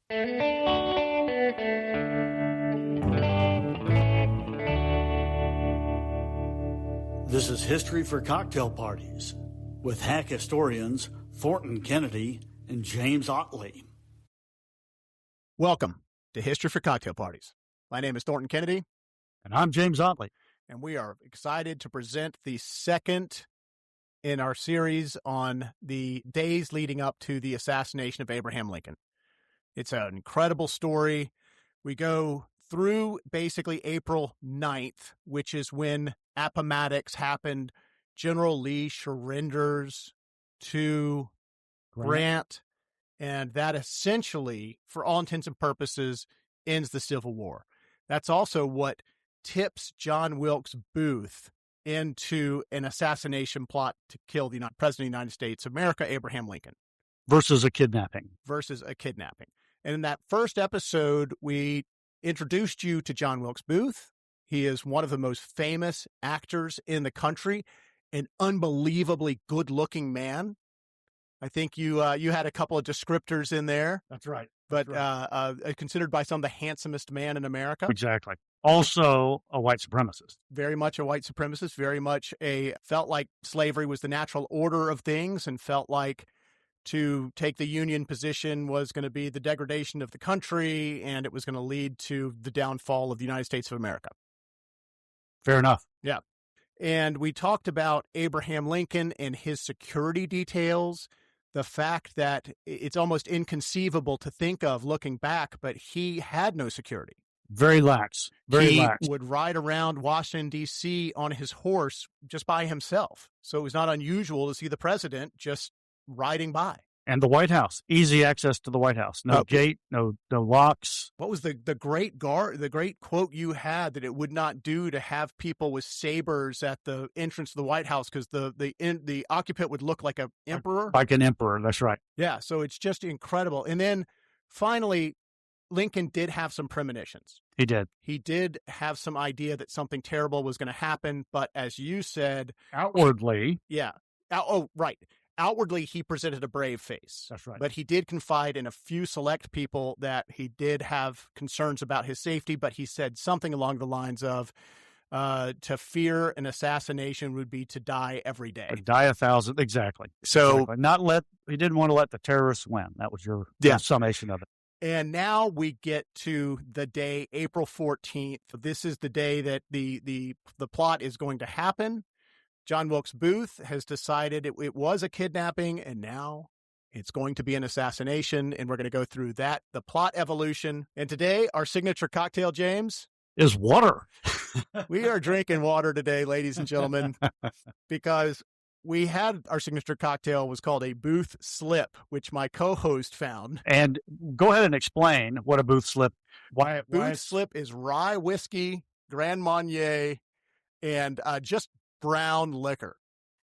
This is History for Cocktail Parties with hack historians Thornton Kennedy and James Ottley. Welcome to History for Cocktail Parties. My name is Thornton Kennedy. And I'm James Ottley. And we are excited to present the second in our series on the days leading up to the assassination of Abraham Lincoln. It's an incredible story. We go through basically April 9th, which is when Appomattox happened. General Lee surrenders to Grant, and that essentially, for all intents and purposes, ends the Civil War. That's also what tips John Wilkes Booth into an assassination plot to kill the President of the United States of America, Abraham Lincoln. Versus a kidnapping. And in that first episode, we introduced you to John Wilkes Booth. He is one of the most famous actors in the country, an unbelievably good-looking man. I think you had a couple of descriptors in there. That's right. But considered by some the handsomest man in America. Exactly. Also a white supremacist. Very much a white supremacist, very much felt like slavery was the natural order of things and felt like to take the Union position was going to be the degradation of the country and it was going to lead to the downfall of the United States of America. Fair enough. Yeah. And we talked about Abraham Lincoln and his security details, the fact that it's almost inconceivable to think of looking back, but he had no security. Very lax. He would ride around Washington, D.C. on his horse just by himself. So it was not unusual to see the president just riding by. And the White House, easy access to the White House. No gate, no locks. What was the great quote you had that it would not do to have people with sabers at the entrance to the White House because the occupant would look like an emperor? Like an emperor, that's right. Yeah, so it's just incredible. And then finally, Lincoln did have some premonitions. He did. He did have some idea that something terrible was going to happen, but as you said... Outwardly. Yeah. Right. Outwardly, he presented a brave face. That's right. But he did confide in a few select people that he did have concerns about his safety, but he said something along the lines of, to fear an assassination would be to die every day. Die 1,000, exactly. So exactly. He didn't want to let the terrorists win. That was your summation of it. And now we get to the day, April 14th. This is the day that the plot is going to happen. John Wilkes Booth has decided it was a kidnapping, and now it's going to be an assassination, and we're going to go through that, the plot evolution. And today, our signature cocktail, James, is water. We are drinking water today, ladies and gentlemen, because we had our signature cocktail was called a Booth Slip, which my co-host found. And go ahead and explain what a Booth Slip. Booth Slip is rye whiskey, Grand Marnier, and just brown liquor.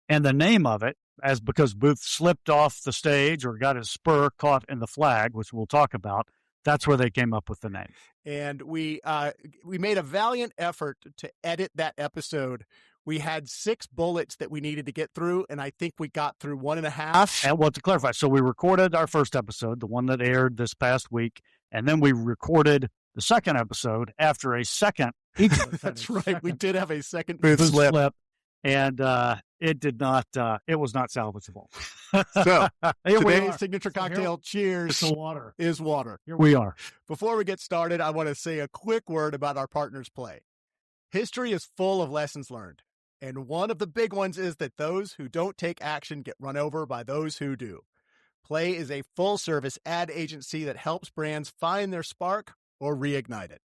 And the name of it, because Booth slipped off the stage or got his spur caught in the flag, which we'll talk about, that's where they came up with the name. And we made a valiant effort to edit that episode. We had 6 bullets that we needed to get through, and I think we got through 1.5. And well, to clarify, so we recorded our first episode, the one that aired this past week, and then we recorded the second episode after a second. That's right. We did have a second Booth Slip. And it did not. It was not salvageable. So today's signature cocktail, cheers, water. Is water. Here we are. Before we get started, I want to say a quick word about our partners' play. History is full of lessons learned, and one of the big ones is that those who don't take action get run over by those who do. Play is a full-service ad agency that helps brands find their spark or reignite it.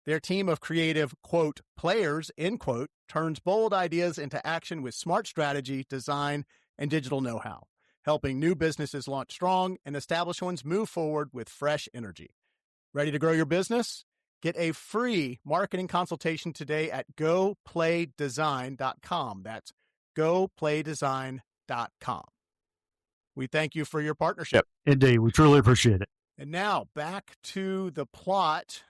Their team of creative, quote, players, end quote, turns bold ideas into action with smart strategy, design, and digital know-how, helping new businesses launch strong and established ones move forward with fresh energy. Ready to grow your business? Get a free marketing consultation today at goplaydesign.com. That's goplaydesign.com. We thank you for your partnership. Indeed. We truly appreciate it. And now back to the plot.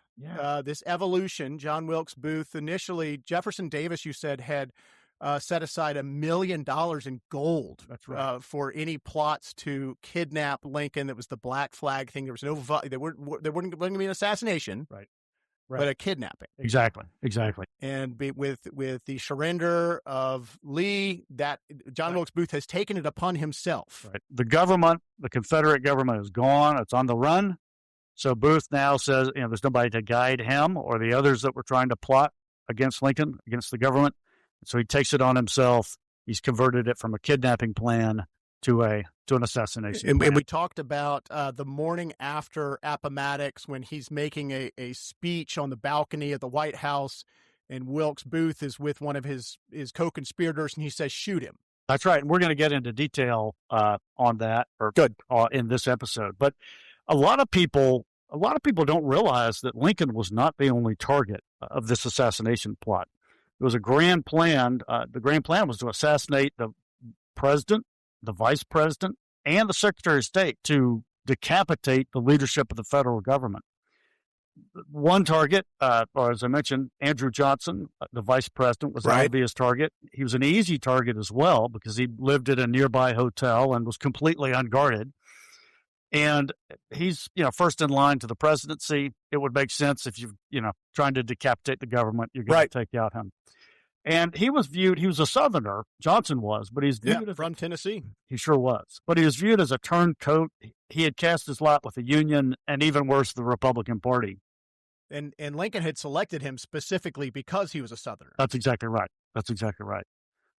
This evolution. John Wilkes Booth, initially, Jefferson Davis, you said, had set aside $1 million in gold. That's right. For any plots to kidnap Lincoln. That was the Black Flag thing. There was no there wouldn't be an assassination, Right. but a kidnapping. Exactly. And with the surrender of Lee, that John Wilkes Booth has taken it upon himself. Right. The government, the Confederate government, is gone. It's on the run. So Booth now says, there's nobody to guide him or the others that were trying to plot against Lincoln, against the government. So he takes it on himself. He's converted it from a kidnapping plan to an assassination plan. And we talked about the morning after Appomattox when he's making a speech on the balcony of the White House, and Wilkes Booth is with one of his co-conspirators, and he says, "Shoot him." That's right. And we're going to get into detail on that in this episode. But a lot of people don't realize that Lincoln was not the only target of this assassination plot. It was a grand plan. The grand plan was to assassinate the president, the vice president, and the secretary of state, to decapitate the leadership of the federal government. One target, or as I mentioned, Andrew Johnson, the vice president, was an obvious target. He was an easy target as well because he lived at a nearby hotel and was completely unguarded. And he's, first in line to the presidency. It would make sense if you're trying to decapitate the government, you're going to take out him. And he was a Southerner, Johnson was, but he's viewed from Tennessee. He sure was. But he was viewed as a turncoat. He had cast his lot with the Union and even worse, the Republican Party. And Lincoln had selected him specifically because he was a Southerner. That's exactly right.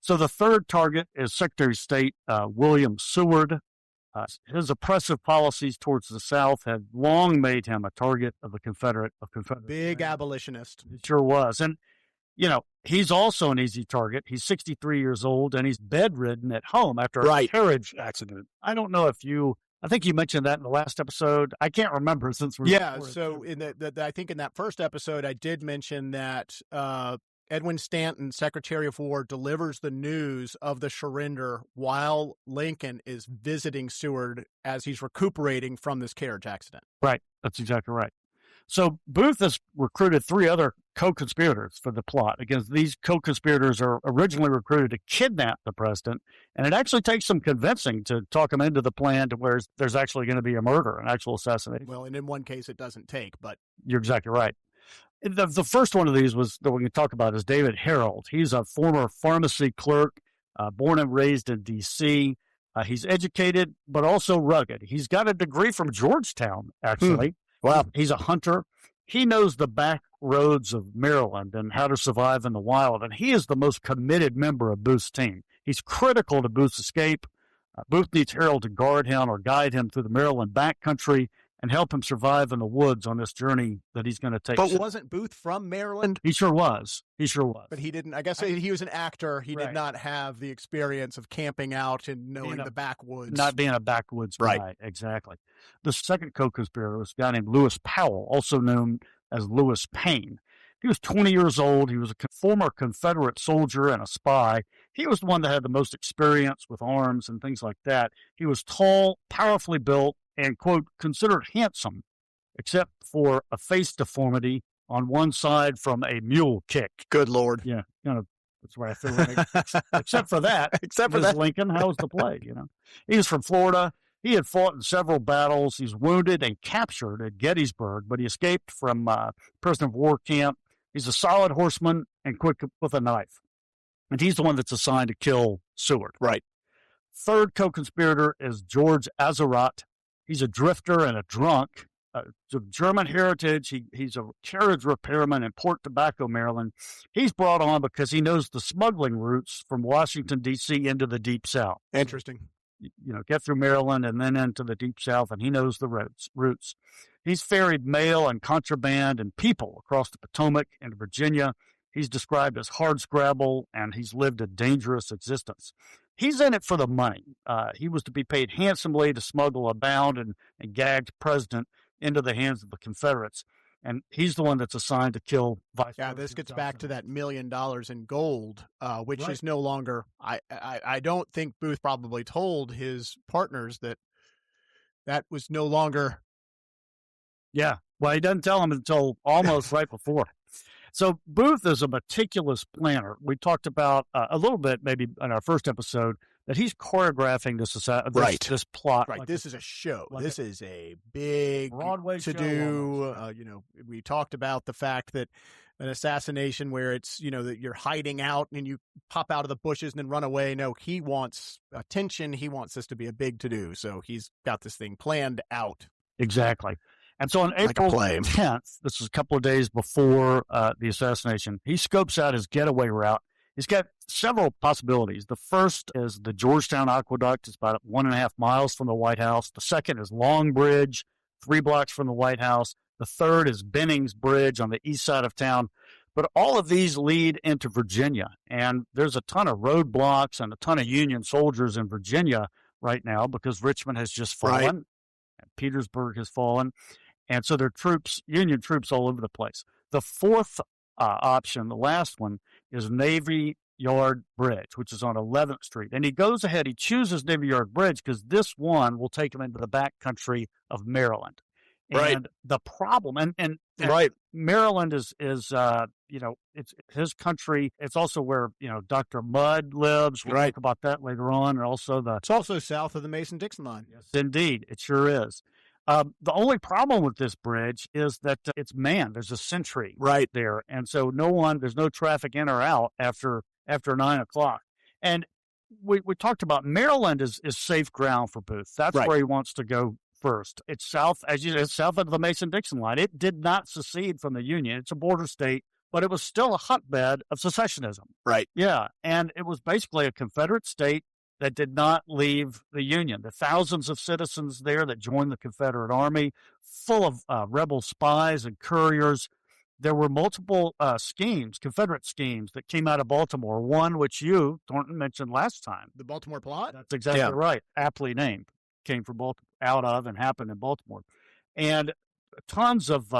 So the third target is Secretary of State William Seward. His oppressive policies towards the South had long made him a target of Confederate. Big abolitionist. He sure was. And, he's also an easy target. He's 63 years old, and he's bedridden at home after a carriage accident. I don't know I think you mentioned that in the last episode. I can't remember since we so I think in that first episode, I did mention that Edwin Stanton, Secretary of War, delivers the news of the surrender while Lincoln is visiting Seward as he's recuperating from this carriage accident. Right. That's exactly right. So Booth has recruited 3 other co-conspirators for the plot. Again, these co-conspirators are originally recruited to kidnap the president, and it actually takes some convincing to talk them into the plan to where there's actually going to be a murder, an actual assassination. Well, and in one case it doesn't take, but... You're exactly right. The first one of these that we can talk about is David Harold. He's a former pharmacy clerk, born and raised in D.C. He's educated, but also rugged. He's got a degree from Georgetown, actually. Wow. He's a hunter. He knows the back roads of Maryland and how to survive in the wild, and he is the most committed member of Booth's team. He's critical to Booth's escape. Booth needs Harold to guard him or guide him through the Maryland backcountry and help him survive in the woods on this journey that he's going to take. But wasn't Booth from Maryland? He sure was. But he didn't. I guess he was an actor. He did not have the experience of camping out and knowing the backwoods. Not being a backwoods guy. Exactly. The second co-conspirator was a guy named Lewis Powell, also known as Lewis Payne. He was 20 years old. He was a former Confederate soldier and a spy. He was the one that had the most experience with arms and things like that. He was tall, powerfully built, and, quote, considered handsome, except for a face deformity on one side from a mule kick. Good Lord. Yeah, that's where I feel like, except for that. Lincoln, how was the play, He was from Florida. He had fought in several battles. He's wounded and captured at Gettysburg, but he escaped from prisoner of war camp. He's a solid horseman and quick with a knife. And he's the one that's assigned to kill Seward. Right. Third co-conspirator is George Azarat. He's a drifter and a drunk. Of German heritage. He's a carriage repairman in Port Tobacco, Maryland. He's brought on because he knows the smuggling routes from Washington, D.C. into the Deep South. Interesting. Get through Maryland and then into the Deep South, and he knows the routes. He's ferried mail and contraband and people across the Potomac into Virginia. He's described as hardscrabble, and he's lived a dangerous existence. He's in it for the money. He was to be paid handsomely to smuggle a bound and gagged president into the hands of the Confederates. And he's the one that's assigned to kill Vice President this gets Johnson. back to that $1 million in gold, which is no longer. I don't think Booth probably told his partners that was no longer. Yeah, well, he doesn't tell them until almost right before. So Booth is a meticulous planner. We talked about a little bit, maybe in our first episode, that he's choreographing this plot. Right. Like this is a show. like this is a big Broadway to show do. almost. We talked about the fact that an assassination where it's, that you're hiding out and you pop out of the bushes and then run away. No, he wants attention. He wants this to be a big to do. So he's got this thing planned out. Exactly. And so on Like a April play. 10th, this is a couple of days before the assassination, he scopes out his getaway route. He's got several possibilities. The first is the Georgetown Aqueduct. It's about 1.5 miles from the White House. The second is Long Bridge, 3 blocks from the White House. The third is Bennings Bridge on the east side of town. But all of these lead into Virginia. And there's a ton of roadblocks and a ton of Union soldiers in Virginia right now because Richmond has just fallen. Right. And Petersburg has fallen. And so there are troops, Union troops all over the place. The fourth option, the last one, is Navy Yard Bridge, which is on 11th Street. And he goes ahead, he chooses Navy Yard Bridge because this one will take him into the back country of Maryland. Right. And the problem, and Right. Maryland is it's his country. It's also where, Dr. Mudd lives. We'll talk about that later on. And also It's also south of the Mason-Dixon line. Yes, indeed. It sure is. The only problem with this bridge is that it's manned. There's a sentry there. And so there's no traffic in or out after 9 o'clock. And we talked about Maryland is safe ground for Booth. That's where he wants to go first. It's south, as you said, south of the Mason-Dixon line. It did not secede from the Union. It's a border state, but it was still a hotbed of secessionism. Right. Yeah. And it was basically a Confederate state that did not leave the Union. The thousands of citizens there that joined the Confederate Army, full of rebel spies and couriers. There were multiple Confederate schemes that came out of Baltimore. One which you, Thornton, mentioned last time. The Baltimore plot? That's exactly right. Aptly named. Came from out of and happened in Baltimore. And tons of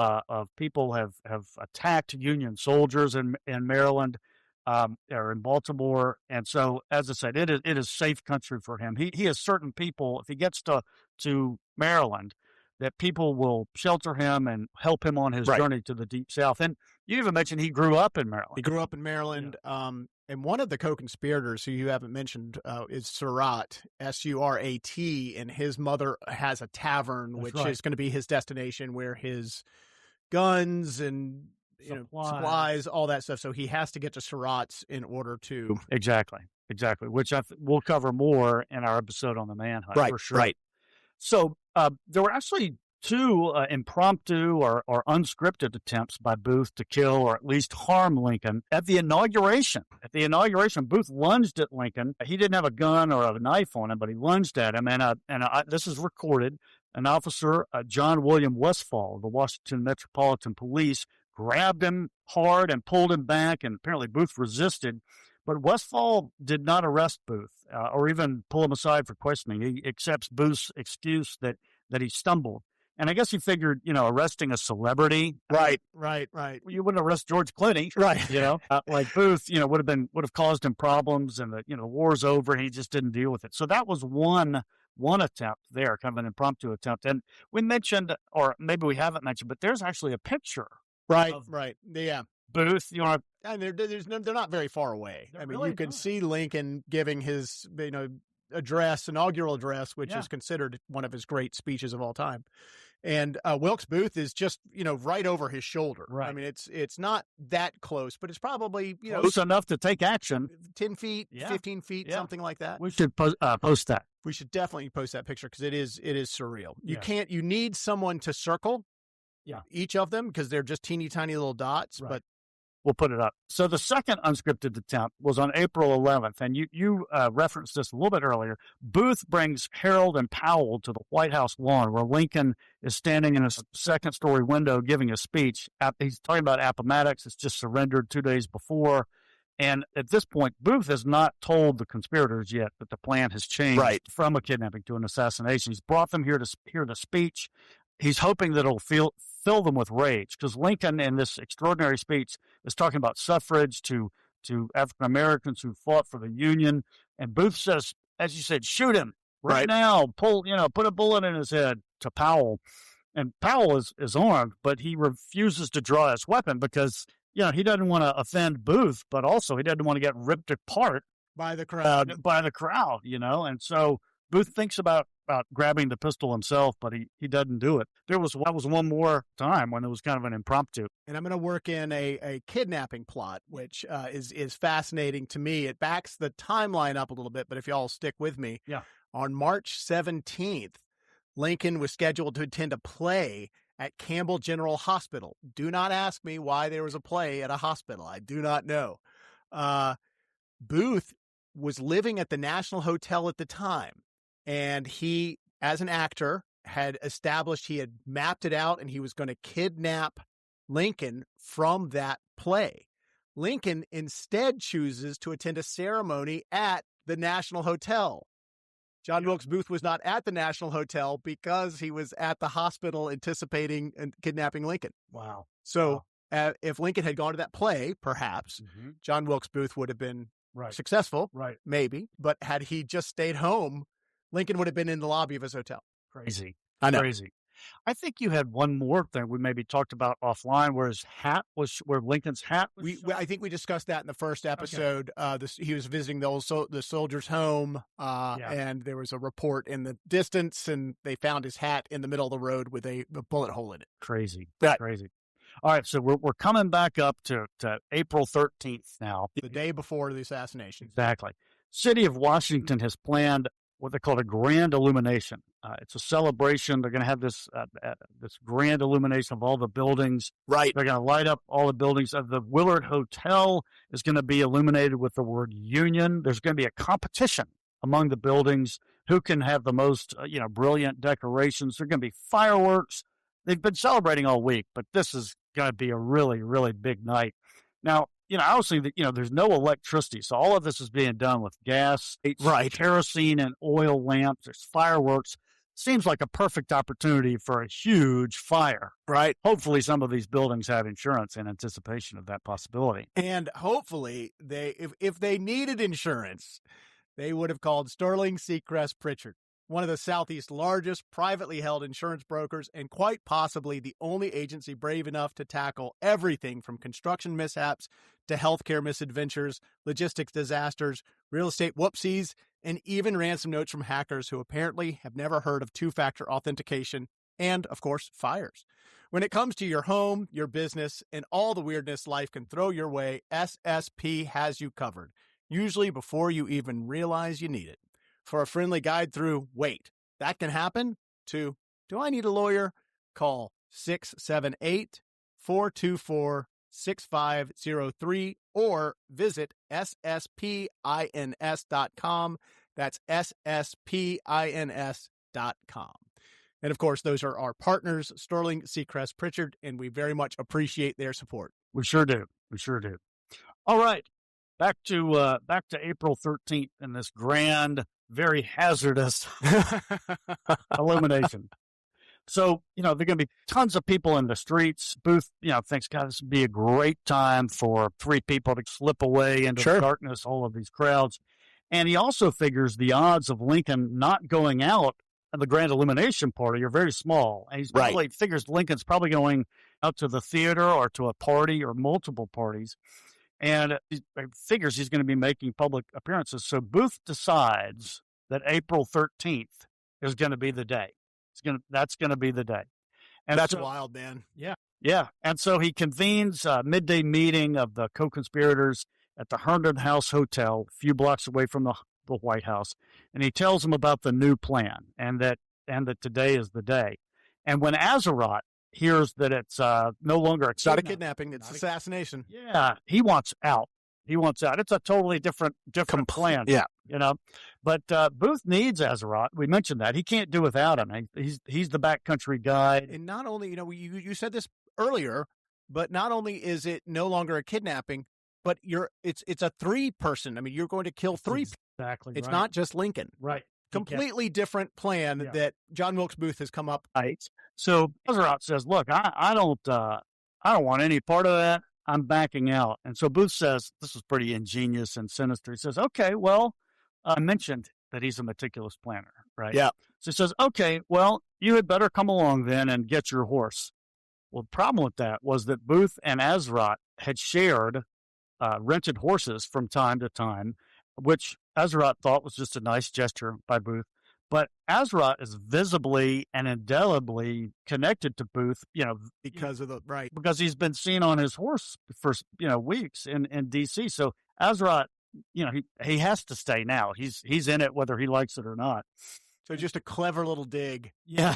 people have attacked Union soldiers in Maryland. Or in Baltimore. And so, as I said, it is safe country for him. He has certain people, if he gets to Maryland, that people will shelter him and help him on his journey to the Deep South. And you even mentioned he grew up in Maryland. He grew up in Maryland. Yeah. And one of the co-conspirators who you haven't mentioned is Surratt, S-U-R-A-T, and his mother has a tavern, which is going to be his destination where his guns and supplies, all that stuff. So he has to get to Surratt's in order to... Exactly. Which we'll cover more in our episode on the manhunt, for sure. Right. So there were actually 2 impromptu or unscripted attempts by Booth to kill or at least harm Lincoln at the inauguration. At the inauguration, Booth lunged at Lincoln. He didn't have a gun or a knife on him, but he lunged at him. And this is recorded. An officer, John William Westfall of the Washington Metropolitan Police, grabbed him hard and pulled him back, and apparently Booth resisted. But Westfall did not arrest Booth or even pull him aside for questioning. He accepts Booth's excuse that he stumbled. And I guess he figured, arresting a celebrity. Right. You wouldn't arrest George Clooney. Right. Like Booth, would have caused him problems, and the war's over and he just didn't deal with it. So that was one attempt there, kind of an impromptu attempt. And we mentioned, or maybe we haven't mentioned, but there's actually a picture. Right. Yeah. Booth, and they're not very far away. I mean, really you can see Lincoln giving his, inaugural address, which is considered one of his great speeches of all time. And Wilkes Booth is just, right over his shoulder. Right. I mean, it's not that close, but it's probably, close enough to take action. 10 feet, 15 feet, something like that. We should post that. We should definitely post that picture because it is surreal. You need someone to circle each of them because they're just teeny tiny little dots, but we'll put it up. So the second unscripted attempt was on April 11th, and you referenced this a little bit earlier. Booth brings Harold and Powell to the White House lawn where Lincoln is standing in a second-story window giving a speech. He's talking about Appomattox. It's just surrendered 2 days before. And at this point, Booth has not told the conspirators yet that the plan has changed from a kidnapping to an assassination. He's brought them here to hear the speech. He's hoping that it'll fill them with rage because Lincoln, in this extraordinary speech, is talking about suffrage to African Americans who fought for the Union. And Booth says, as you said, shoot him right now. Put a bullet in his head to Powell. And Powell is armed, but he refuses to draw his weapon because he doesn't want to offend Booth, but also he doesn't want to get ripped apart by the crowd. And so Booth thinks about grabbing the pistol himself, but he doesn't do it. That was one more time when it was kind of an impromptu. And I'm going to work in a kidnapping plot, which is fascinating to me. It backs the timeline up a little bit, but if y'all stick with me, on March 17th, Lincoln was scheduled to attend a play at Campbell General Hospital. Do not ask me why there was a play at a hospital. I do not know. Booth was living at the National Hotel at the time, and he, as an actor, had established, he had mapped it out, and he was going to kidnap Lincoln from that play. Lincoln instead chooses to attend a ceremony at the National Hotel. John Wilkes Booth was not at the National Hotel because he was at the hospital anticipating and kidnapping Lincoln. Wow. So if Lincoln had gone to that play, perhaps John Wilkes Booth would have been successful, maybe. But had he just stayed home, Lincoln would have been in the lobby of his hotel. Crazy. I know. Crazy. I think you had one more thing we maybe talked about offline, where where Lincoln's hat was. I think we discussed that in the first episode. Okay. He was visiting the soldier's home, and there was a report in the distance, and they found his hat in the middle of the road with a bullet hole in it. Crazy. Crazy. All right, so we're coming back up to April 13th now. The day before the assassination. Exactly. City of Washington has planned what they call a grand illumination. It's a celebration. They're going to have this grand illumination of all the buildings. Right. They're going to light up all the buildings. The Willard Hotel is going to be illuminated with the word Union. There's going to be a competition among the buildings who can have the most brilliant decorations. There are going to be fireworks. They've been celebrating all week, but this is going to be a really, really big night. Now, obviously, there's no electricity, so all of this is being done with gas, kerosene, and oil lamps. There's fireworks. Seems like a perfect opportunity for a huge fire. Right. Hopefully, some of these buildings have insurance in anticipation of that possibility. And hopefully, if they needed insurance, they would have called Sterling Seacrest Pritchard, one of the Southeast's largest privately held insurance brokers, and quite possibly the only agency brave enough to tackle everything from construction mishaps to healthcare misadventures, logistics disasters, real estate whoopsies, and even ransom notes from hackers who apparently have never heard of two-factor authentication and, of course, fires. When it comes to your home, your business, and all the weirdness life can throw your way, SSP has you covered, usually before you even realize you need it. For a friendly guide through, wait, that can happen, to, do I need a lawyer? Call 678-424-6503 or visit sspins.com. That's sspins.com. And of course, those are our partners, Sterling Seacrest Pritchard, and we very much appreciate their support. We sure do. All right. Back to April 13th and this grand, very hazardous illumination. So, there are going to be tons of people in the streets. Booth, thinks, God, this would be a great time for three people to slip away into the darkness, all of these crowds. And he also figures the odds of Lincoln not going out at the grand illumination party are very small. And he's probably figures Lincoln's probably going out to the theater or to a party or multiple parties. And he figures he's going to be making public appearances. So Booth decides that April 13th is going to be the day. That's going to be the day. And that's wild, man. Yeah. Yeah. And so he convenes a midday meeting of the co-conspirators at the Herndon House Hotel, a few blocks away from the White House. And he tells them about the new plan and that today is the day. And when Azeroth hears that it's no longer it's not a kidnapping, it's assassination. Yeah, he wants out. It's a totally different plan. Yeah, But Booth needs Azeroth. We mentioned that he can't do without him. He's the backcountry guide. And not only you said this earlier, but not only is it no longer a kidnapping, but it's a three-person. I mean, you're going to kill three. Exactly. It's not just Lincoln. Right. Completely different plan that John Wilkes Booth has come up. Right. So Azeroth says, "Look, I don't want any part of that. I'm backing out." And so Booth says, this is pretty ingenious and sinister. He says, "Okay, well, I mentioned that he's a meticulous planner, right?" Yeah. So he says, "Okay, well, you had better come along then and get your horse." Well, the problem with that was that Booth and Azrot had shared rented horses from time to time, which Azrot thought was just a nice gesture by Booth. But Azrot is visibly and indelibly connected to Booth, because of the right. because he's been seen on his horse for weeks in D.C. So Azrot, he has to stay now. He's in it whether he likes it or not. So just a clever little dig. Yeah.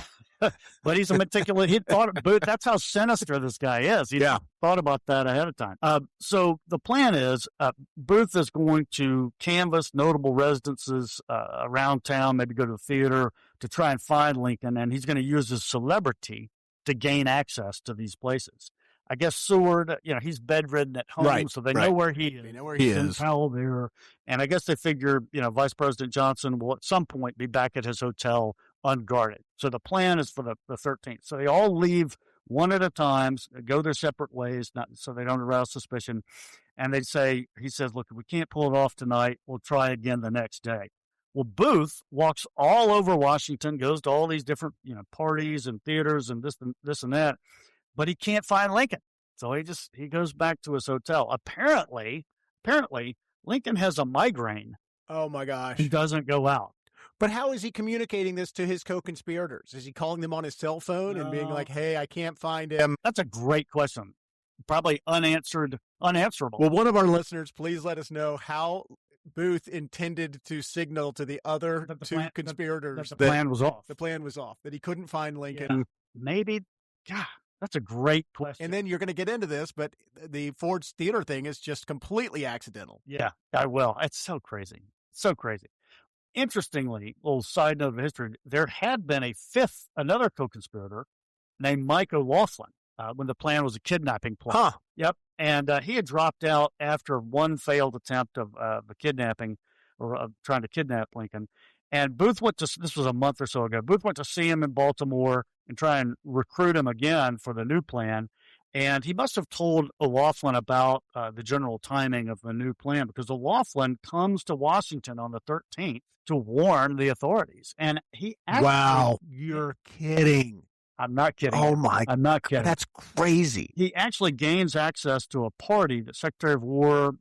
But he's a meticulous. He thought Booth. That's how sinister this guy is. He thought about that ahead of time. So the plan is Booth is going to canvass notable residences around town, maybe go to the theater to try and find Lincoln, and he's going to use his celebrity to gain access to these places. I guess Seward, he's bedridden at home, so they know where he is. They know where he is. Powell there. And I guess they figure, Vice President Johnson will at some point be back at his hotel unguarded. So the plan is for the 13th. So they all leave one at a time, go their separate ways, so they don't arouse suspicion. And he says, look, if we can't pull it off tonight, we'll try again the next day. Well, Booth walks all over Washington, goes to all these different, parties and theaters and this and that. But he can't find Lincoln. So he goes back to his hotel. Apparently, Lincoln has a migraine. Oh, my gosh. He doesn't go out. But how is he communicating this to his co-conspirators? Is he calling them on his cell phone and being like, hey, I can't find him? That's a great question. Probably unanswerable. Well, one of our listeners, please let us know how Booth intended to signal to the other two conspirators that the plan was off. The plan was off, that he couldn't find Lincoln. Yeah. Maybe, God. That's a great question. And then you're going to get into this, but the Ford's Theater thing is just completely accidental. Yeah, I will. It's so crazy. So crazy. Interestingly, little side note of history, there had been another co-conspirator named Mike O'Laughlin when the plan was a kidnapping plan. Huh. Yep. And he had dropped out after one failed attempt of the kidnapping or trying to kidnap Lincoln. And Booth this was a month or so ago, Booth went to see him in Baltimore and try and recruit him again for the new plan. And he must have told O'Laughlin about the general timing of the new plan, because O'Laughlin comes to Washington on the 13th to warn the authorities. And he actually... Wow, you're kidding. I'm not kidding. Oh, my I'm not kidding. That's crazy. He actually gains access to a party that Secretary of War,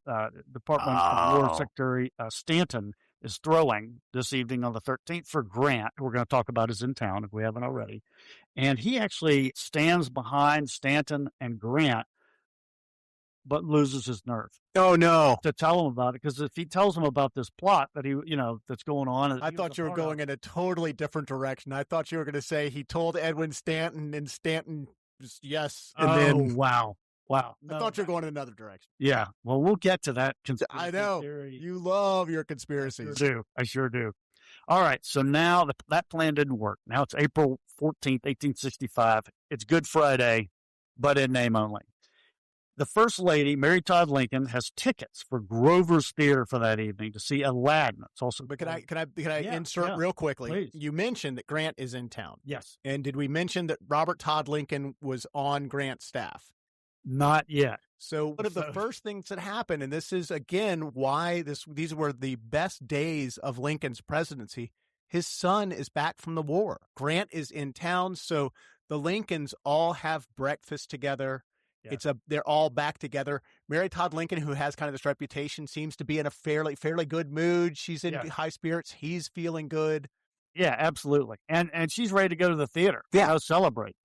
Department of War Secretary Stanton is throwing this evening on the 13th for Grant, who we're going to talk about, is in town if we haven't already. And he actually stands behind Stanton and Grant, but loses his nerve. Oh, no. To tell him about it, because if he tells him about this plot that that's going on. I thought you were going in a totally different direction. I thought you were going to say he told Edwin Stanton, and Stanton just, yes. And then, wow. I thought you were going in another direction. Yeah. Well, we'll get to that conspiracy I know. theory. You love your conspiracies. I sure do. All right. So now that plan didn't work. Now it's April 14th, 1865. It's Good Friday, but in name only. The First Lady, Mary Todd Lincoln, has tickets for Grover's Theater for that evening to see Aladdin. It's also. But can I insert real quickly? Please. You mentioned that Grant is in town. Yes. And did we mention that Robert Todd Lincoln was on Grant's staff? Not yet. So one of the first things that happened, and this is, again, why these were the best days of Lincoln's presidency, his son is back from the war. Grant is in town, so the Lincolns all have breakfast together. Yeah. They're all back together. Mary Todd Lincoln, who has kind of this reputation, seems to be in a fairly good mood. She's in high spirits. He's feeling good. Yeah, absolutely. And she's ready to go to the theater. Yeah. Celebrate,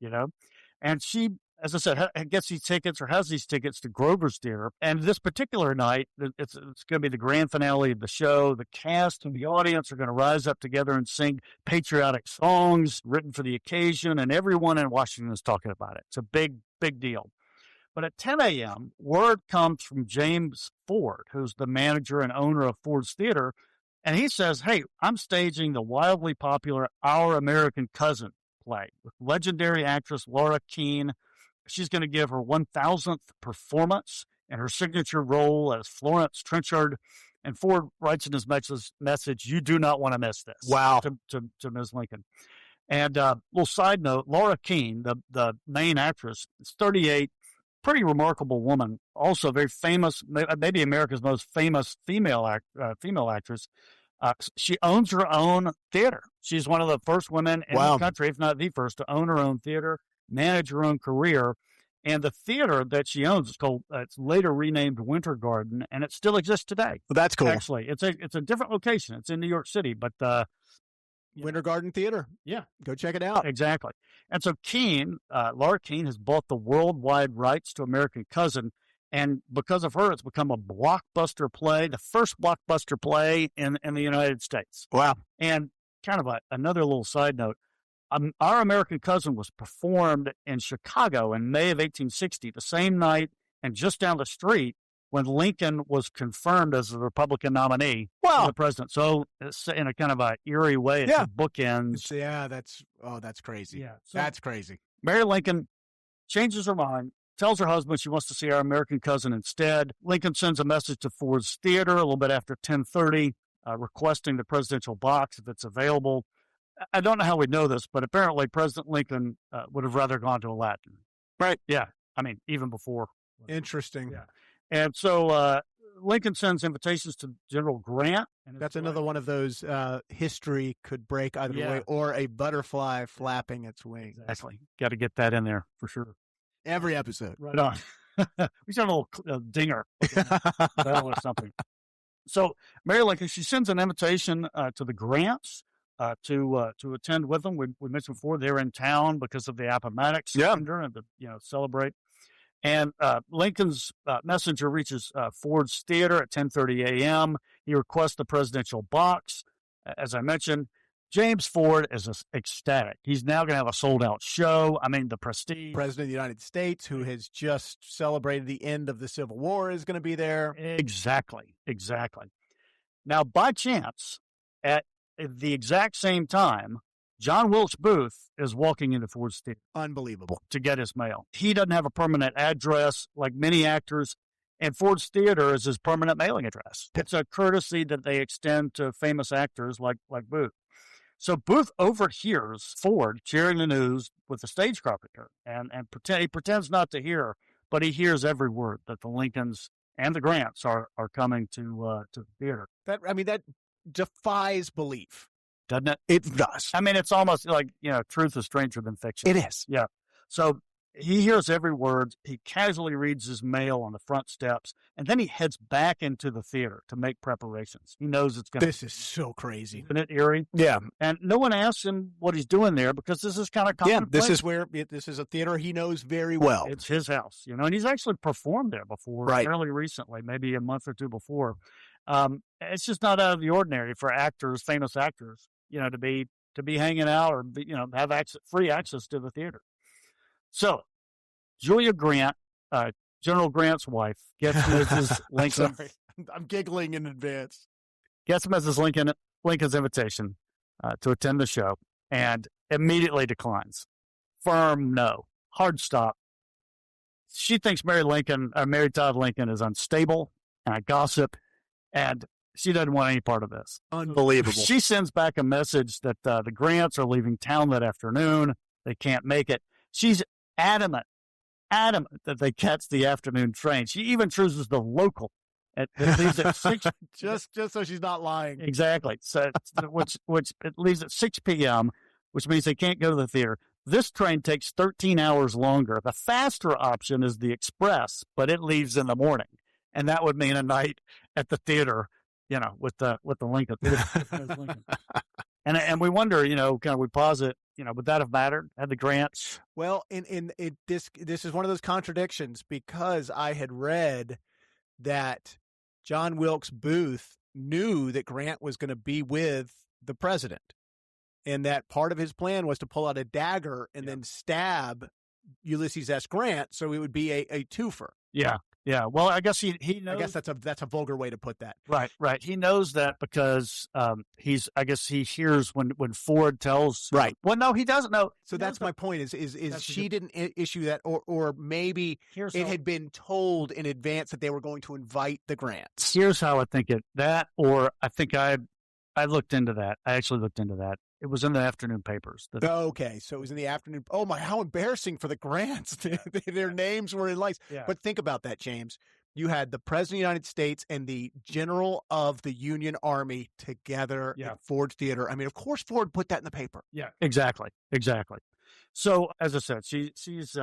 And she, as I said, gets these tickets or has these tickets to Grover's Theater. And this particular night, it's going to be the grand finale of the show. The cast and the audience are going to rise up together and sing patriotic songs written for the occasion. And everyone in Washington is talking about it. It's a big, big deal. But at 10 a.m., word comes from James Ford, who's the manager and owner of Ford's Theater. And he says, hey, I'm staging the wildly popular Our American Cousin play with legendary actress Laura Keene. She's going to give her 1,000th performance and her signature role as Florence Trenchard. And Ford writes in his message, you do not want to miss this. Wow. To Ms. Lincoln. And little side note, Laura Keene, the main actress, is 38, pretty remarkable woman, also very famous, maybe America's most famous female actress. She owns her own theater. She's one of the first women in the country, if not the first, to own her own theater. manage her own career. And the theater that she owns is called, it's later renamed Winter Garden, and it still exists today. Well, that's cool. Actually, it's a different location. It's in New York City, but Winter Garden Theater. Yeah. Go check it out. Exactly. And so Laura Keene has bought the worldwide rights to American Cousin. And because of her, it's become a blockbuster play, the first blockbuster play in the United States. Wow. And kind of another little side note, Our American Cousin was performed in Chicago in May of 1860, the same night and just down the street when Lincoln was confirmed as the Republican nominee for the president. So it's in a kind of a eerie way, it's a bookends. That's crazy. Yeah, so that's crazy. Mary Lincoln changes her mind, tells her husband she wants to see Our American Cousin instead. Lincoln sends a message to Ford's Theater a little bit after 10:30, requesting the presidential box if it's available. I don't know how we know this, but apparently President Lincoln would have rather gone to Aladdin. Right. Yeah. I mean, even before. Interesting. Yeah. And so Lincoln sends invitations to General Grant. And that's another one of those history could break either way, or a butterfly flapping its wings. Exactly. Got to get that in there for sure. Every episode. Right on. We should have a little dinger or something. So Mary Lincoln, she sends an invitation to the Grants to attend with them. We mentioned before they're in town because of the Appomattox surrender and to celebrate. And Lincoln's messenger reaches Ford's Theater at 10:30 a.m. He requests the presidential box. As I mentioned, James Ford is ecstatic. He's now going to have a sold-out show. I mean, the prestige. President of the United States, who has just celebrated the end of the Civil War, is going to be there. Exactly. Now, by chance, at the exact same time, John Wilkes Booth is walking into Ford's Theater. Unbelievable. To get his mail. He doesn't have a permanent address like many actors, and Ford's Theater is his permanent mailing address. It's a courtesy that they extend to famous actors like Booth. So Booth overhears Ford sharing the news with the stage carpenter, and he pretends not to hear, but he hears every word that the Lincolns and the Grants are coming to the theater. That defies belief. Doesn't it? It does. I mean, it's almost like, truth is stranger than fiction. It is. Yeah. So he hears every word. He casually reads his mail on the front steps, and then he heads back into the theater to make preparations. He knows it's going to. This is so crazy. Isn't it eerie? Yeah. And no one asks him what he's doing there because this is kind of common. Yeah, this is a theater he knows very well. It's his house, and he's actually performed there before, fairly recently, maybe a month or two before. It's just not out of the ordinary for actors, famous actors, to be hanging out or have free access to the theater. So Julia Grant, General Grant's wife, gets Mrs. Lincoln. I'm giggling in advance. Gets Mrs. Lincoln's invitation to attend the show and immediately declines. Firm no. Hard stop. She thinks Mary Todd Lincoln is unstable and a gossip, and she doesn't want any part of this. Unbelievable. She sends back a message that the Grants are leaving town that afternoon. They can't make it. She's adamant that they catch the afternoon train. She even chooses the local. It leaves at 6. just so she's not lying. Exactly. So, which it leaves at 6 p.m., which means they can't go to the theater. This train takes 13 hours longer. The faster option is the express, but it leaves in the morning, and that would mean a night at the theater, with the Lincoln. And we wonder, kind of we posit, would that have mattered? Had the Grants? Well, this is one of those contradictions, because I had read that John Wilkes Booth knew that Grant was going to be with the president, and that part of his plan was to pull out a dagger and then stab Ulysses S. Grant, so it would be a twofer. Yeah. Yeah, well, I guess he knows. I guess that's a vulgar way to put that. Right. He knows that because I guess he hears when Ford tells. Right. Well, no, he doesn't know. So that's my point. Is she didn't issue that, or maybe it had been told in advance that they were going to invite the Grants. Here's how I think or I think I looked into that. I actually looked into that. It was in the afternoon papers. Okay, so it was in the afternoon. Oh my, how embarrassing for the Grants. Their names were in lights. Yeah. But think about that, James. You had the President of the United States and the General of the Union Army together at Ford's Theater. I mean, of course Ford put that in the paper. Yeah, exactly. So, as I said, she's she's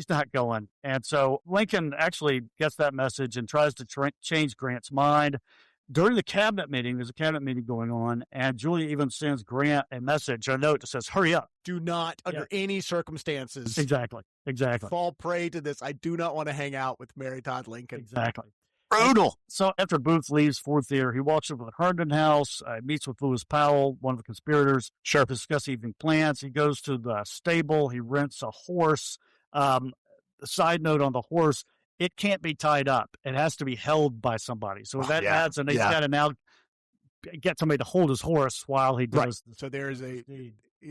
not going. And so Lincoln actually gets that message and tries to change Grant's mind. During the cabinet meeting, there's a cabinet meeting going on, and Julia even sends Grant a note that says, hurry up. Do not, under any circumstances, Exactly. fall prey to this. I do not want to hang out with Mary Todd Lincoln. Exactly. Brutal. So after Booth leaves Ford Theater, he walks over to the Herndon house, meets with Lewis Powell, one of the conspirators, to discuss evening plans. He goes to the stable. He rents a horse. Side note on the horse, it can't be tied up. It has to be held by somebody. So that adds, and he's got to now get somebody to hold his horse while he does. Right. So there's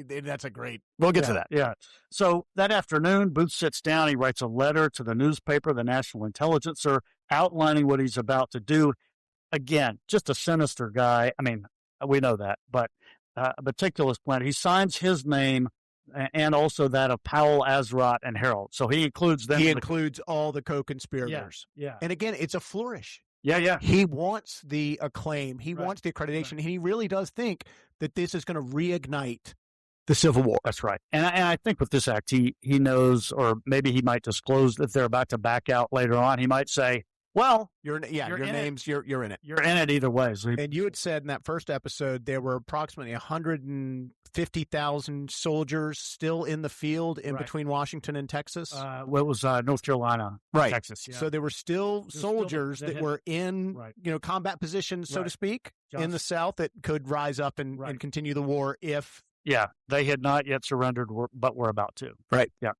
that's a great. We'll get to that. Yeah. So that afternoon, Booth sits down. He writes a letter to the newspaper, the National Intelligencer, outlining what he's about to do. Again, just a sinister guy. I mean, we know that, but a meticulous plan. He signs his name and also that of Powell, Azrot, and Harold. So he includes them. He includes all the co-conspirators. Yeah. And again, it's a flourish. Yeah. He wants the acclaim. He wants the accreditation. He really does think that this is going to reignite the Civil War. That's right. And I think with this act, he knows, or maybe he might disclose if they're about to back out later on. He might say, well, you're in it. You're in it. You're in it either way. So and you had said in that first episode there were approximately 150,000 soldiers still in the field in between Washington and Texas. It was North Carolina, Texas. Yeah. So there were still soldiers that were in combat positions, so to speak, in the South that could rise up and continue the war if. Yeah, they had not yet surrendered, but were about to. Right. Yeah.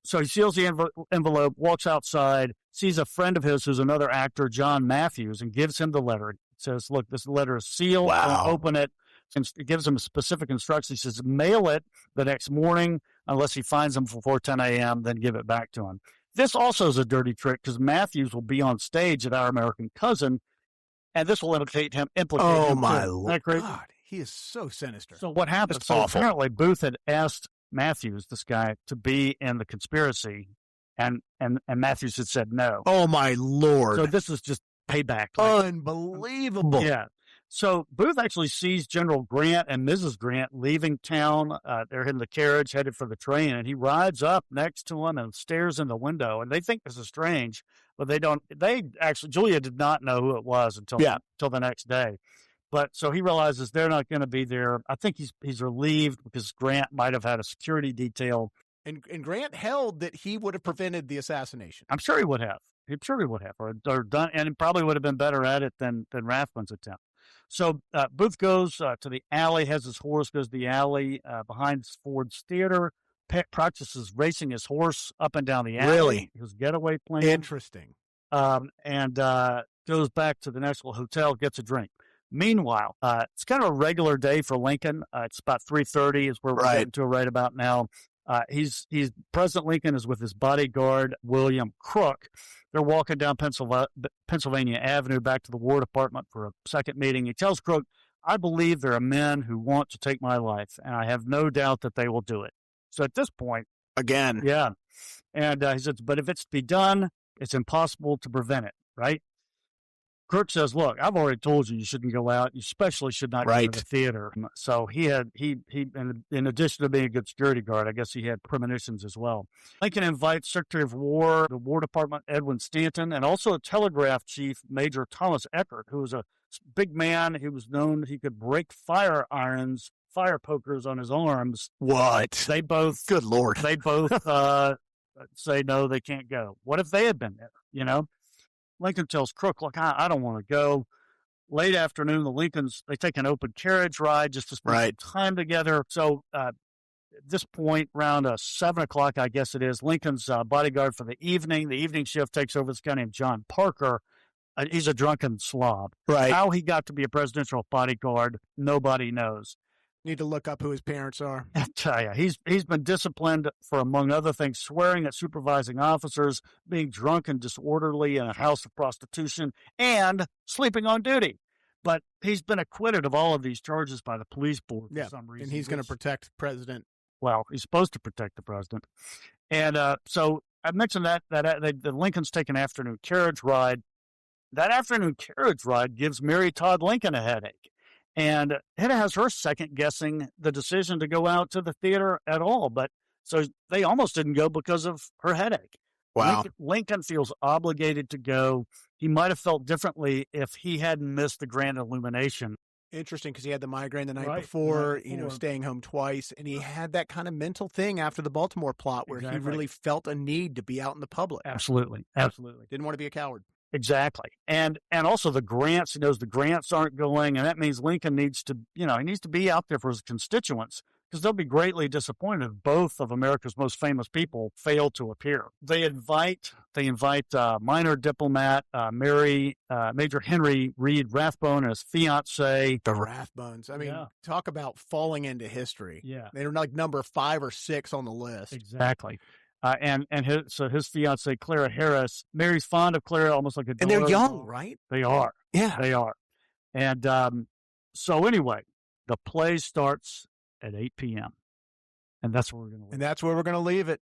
So he seals the envelope, walks outside, sees a friend of his who's another actor, John Matthews, and gives him the letter. It says, look, this letter is sealed. Don't open it. And it gives him specific instructions. He says, mail it the next morning unless he finds them before 10 a.m., then give it back to him. This also is a dirty trick because Matthews will be on stage at Our American Cousin, and this will implicate him. Oh, my Lord. God, he is so sinister. So what happens? So apparently Booth had asked Matthews, this guy, to be in the conspiracy, and Matthews had said no. Oh, my Lord. So this is just payback. Unbelievable. Yeah. So Booth actually sees General Grant and Mrs. Grant leaving town. They're in the carriage headed for the train, and he rides up next to them and stares in the window. And they think this is strange, but they don't. Julia did not know who it was until the next day. But so he realizes they're not going to be there. I think he's relieved because Grant might have had a security detail. And Grant held that he would have prevented the assassination. I'm sure he would have. Or done, and he probably would have been better at it than Rathbun's attempt. So Booth goes to the alley, has his horse, goes to the alley behind Ford's Theater, practices racing his horse up and down the alley. Really? His getaway plan. Interesting. And goes back to the National Hotel, gets a drink. Meanwhile, it's kind of a regular day for Lincoln. It's about 3:30 is where we're getting to right about now. President Lincoln is with his bodyguard, William Crook. They're walking down Pennsylvania Avenue back to the War Department for a second meeting. He tells Crook, I believe there are men who want to take my life, and I have no doubt that they will do it. So at this point. Again. Yeah. And he says, but if it's to be done, it's impossible to prevent it, right? Crook says, look, I've already told you shouldn't go out. You especially should not go to the theater. So he in addition to being a good security guard, I guess he had premonitions as well. Lincoln invites Secretary of War, the War Department, Edwin Stanton, and also a telegraph chief, Major Thomas Eckert, who was a big man. He was known, he could break fire pokers on his arms. What? They both, good Lord. They both say, no, they can't go. What if they had been there, Lincoln tells Crook, look, I don't want to go. Late afternoon, the Lincolns, they take an open carriage ride just to spend some time together. So at this point, around 7 o'clock, I guess it is, Lincoln's bodyguard for the evening shift takes over this guy named John Parker. He's a drunken slob. Right. How he got to be a presidential bodyguard, nobody knows. Need to look up who his parents are. I tell you, he's been disciplined for, among other things, swearing at supervising officers, being drunk and disorderly in a house of prostitution, and sleeping on duty. But he's been acquitted of all of these charges by the police board for some reason. And he's going to protect the president. Well, he's supposed to protect the president. And so I mentioned that the Lincolns take an afternoon carriage ride. That afternoon carriage ride gives Mary Todd Lincoln a headache. And Hedda has her second guessing the decision to go out to the theater at all. But so they almost didn't go because of her headache. Wow. Lincoln feels obligated to go. He might have felt differently if he hadn't missed the grand illumination. Interesting, because he had the migraine the night before, staying home twice. And he had that kind of mental thing after the Baltimore plot where he really felt a need to be out in the public. Absolutely. Didn't want to be a coward. Exactly. And also the grants, he knows the grants aren't going, and that means Lincoln needs to, he needs to be out there for his constituents, because they'll be greatly disappointed if both of America's most famous people fail to appear. They invite minor diplomat Major Henry Reed Rathbone and his fiancee. The Rathbones. I mean, talk about falling into history. Yeah. They were like number 5 or 6 on the list. Exactly. And his fiancee, Clara Harris. Mary's fond of Clara, almost like a daughter. And they're young, right? They are. Yeah. They are. And so anyway, the play starts at 8 p.m. And that's where we're going to leave it.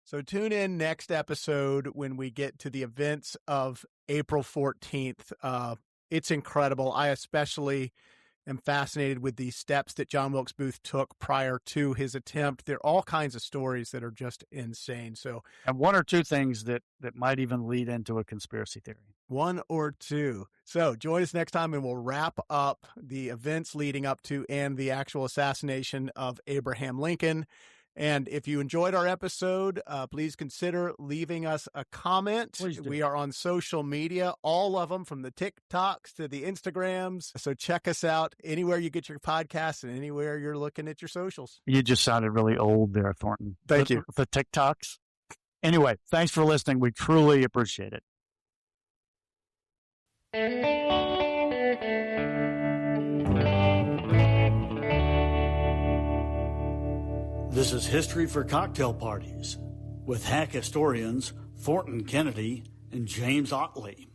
So tune in next episode when we get to the events of April 14th. It's incredible. I especially am fascinated with the steps that John Wilkes Booth took prior to his attempt. There are all kinds of stories that are just insane. And one or two things that might even lead into a conspiracy theory. One or two. So join us next time and we'll wrap up the events leading up to and the actual assassination of Abraham Lincoln. And if you enjoyed our episode, please consider leaving us a comment. Please do. We are on social media, all of them, from the TikToks to the Instagrams. So check us out anywhere you get your podcasts and anywhere you're looking at your socials. You just sounded really old there, Thornton. Thank you. The TikToks. Anyway, thanks for listening. We truly appreciate it. This is History for Cocktail Parties with hack historians Thornton Kennedy and James Ottley.